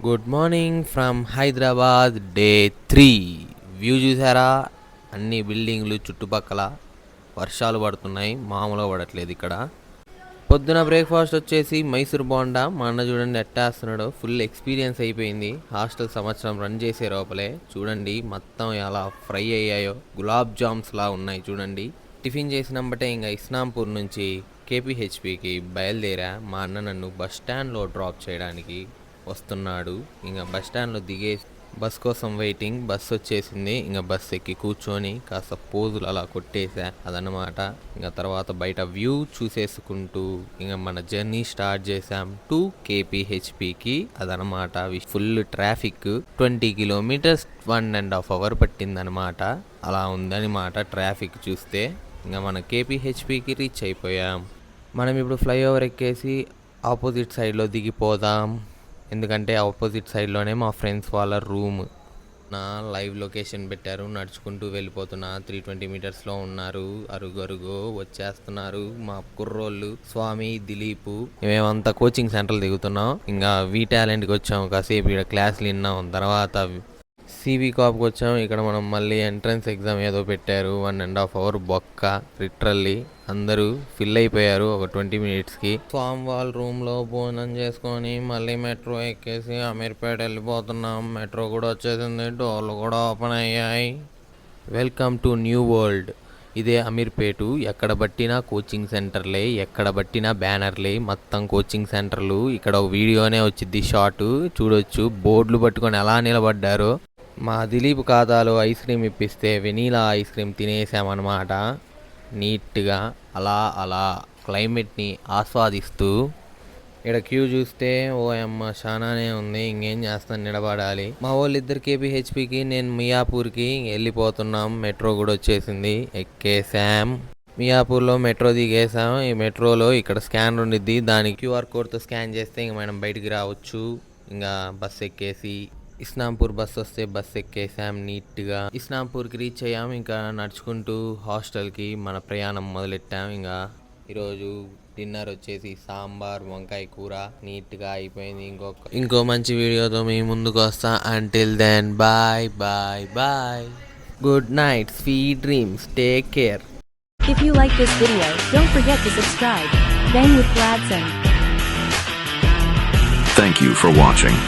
Good morning from Hyderabad day 3. View చూసారా? అన్ని బిల్డింగ్లు చుట్టుపక్కల వర్షాలు పడుతున్నాయి, మామూలుగా పడట్లేదు ఇక్కడ. పొద్దున బ్రేక్ఫాస్ట్ వచ్చేసి మైసూర్ బోండా. మా అన్న చూడండి ఎట్టేస్తున్నాడు, ఫుల్ ఎక్స్పీరియన్స్ అయిపోయింది హాస్టల్ సంవత్సరం రన్ చేసే లోపలే. చూడండి మొత్తం ఎలా ఫ్రై అయ్యాయో, గులాబ్ జామ్స్ లా ఉన్నాయి చూడండి. టిఫిన్ చేసినప్పటే ఇంకా ఇస్నాంపూర్ నుంచి కేపీహెచ్పికి బయలుదేరా. మా అన్న నన్ను బస్ స్టాండ్లో డ్రాప్ చేయడానికి వస్తున్నాడు. ఇంకా బస్ స్టాండ్లో దిగేసి బస్ కోసం వెయిటింగ్. బస్ వచ్చేసింది, ఇంకా బస్ ఎక్కి కూర్చొని కాస్త పోజులు అలా కొట్టేసా అదనమాట. ఇంకా తర్వాత బయట వ్యూ చూసేసుకుంటూ ఇంకా మన జర్నీ స్టార్ట్ చేసాం టు కేపీహెచ్పికి అదనమాట. Full traffic, 20 kilometres 1.5 hours పట్టిందనమాట. అలా ఉందనమాట ట్రాఫిక్ చూస్తే. ఇంకా మన కేపీహెచ్పికి రీచ్ అయిపోయాం. మనం ఇప్పుడు ఫ్లైఓవర్ ఎక్కేసి ఆపోజిట్ సైడ్లో దిగిపోదాం. ఎందుకంటే ఆపోజిట్ సైడ్లోనే మా ఫ్రెండ్స్ వాళ్ళ రూమ్. నా లైవ్ లొకేషన్ పెట్టారు, నడుచుకుంటూ వెళ్ళిపోతున్నా. 320 మీటర్స్లో ఉన్నారు. అరుగు వచ్చేస్తున్నారు మా కుర్రోళ్ళు స్వామి, దిలీపు. మేమంతా కోచింగ్ సెంటర్లు దిగుతున్నాం. ఇంకా వి టాలెంట్కి వచ్చాం, కాసేపు ఇక్కడ క్లాసులు విన్నాం. తర్వాత సివి కాప్కి వచ్చాం. ఇక్కడ మనం మళ్ళీ ఎంట్రన్స్ ఎగ్జామ్ ఏదో పెట్టారు, 1.5 hours బొక్క. లిటరల్లీ అందరూ ఫిల్ అయిపోయారు ఒక 20 minutesకి. ఫామ్ వాళ్ళ రూమ్లో భోజనం చేసుకొని మళ్ళీ మెట్రో ఎక్కేసి అమీర్పేట వెళ్ళిపోతున్నాం. మెట్రో కూడా వచ్చేసింది, డోర్లు కూడా ఓపెన్ అయ్యాయి. Welcome to new world. ఇదే అమీర్పేటు. ఎక్కడ బట్టినా కోచింగ్ సెంటర్లే, ఎక్కడ బట్టినా బ్యానర్లే, మొత్తం కోచింగ్ సెంటర్లు. ఇక్కడ ఒక వీడియోనే వచ్చింది షార్ట్ చూడొచ్చు, బోర్డులు పట్టుకొని ఎలా నిలబడ్డారో. మా దిలీప్ ఖాతాలో ఐస్ క్రీమ్ ఇప్పిస్తే వెనీలా ఐస్ క్రీమ్ తినేసామన్నమాట నీట్గా. అలా క్లైమేట్ని ఆస్వాదిస్తూ. ఇక్కడ క్యూ చూస్తే ఓ అమ్మ చాలానే ఉంది, ఇంకేం చేస్తాను, నిలబడాలి. మా వాళ్ళు ఇద్దరు కేపీహెచ్పికి, నేను మియాపూర్కి వెళ్ళిపోతున్నాం. మెట్రో కూడా వచ్చేసింది, ఎక్కేసాం. మియాపూర్లో మెట్రో దిగేసాం. ఈ మెట్రోలో ఇక్కడ స్కానర్ ఉండిద్ది, దానికి క్యూఆర్ కోడ్తో స్కాన్ చేస్తే ఇంక మనం బయటికి రావచ్చు. ఇంకా బస్ ఎక్కేసి ఇస్నాంపూర్ బస్ వస్తే బస్ ఎక్కేసాం నీట్గా. ఇస్నాంపూర్కి రీచ్ అయ్యాం. ఇంకా నడుచుకుంటూ హాస్టల్కి మన ప్రయాణం మొదలెట్టాం. ఇంకా ఈరోజు డిన్నర్ వచ్చేసి సాంబార్ వంకాయ కూర నీట్గా అయిపోయింది. ఇంకో మంచి వీడియోతో మీ ముందుకు వస్తా. Until then bye bye bye. Good night, sweet dreams, take care. If you like this video, don't forget to subscribe. Bang with Gladson. Thank you for watching.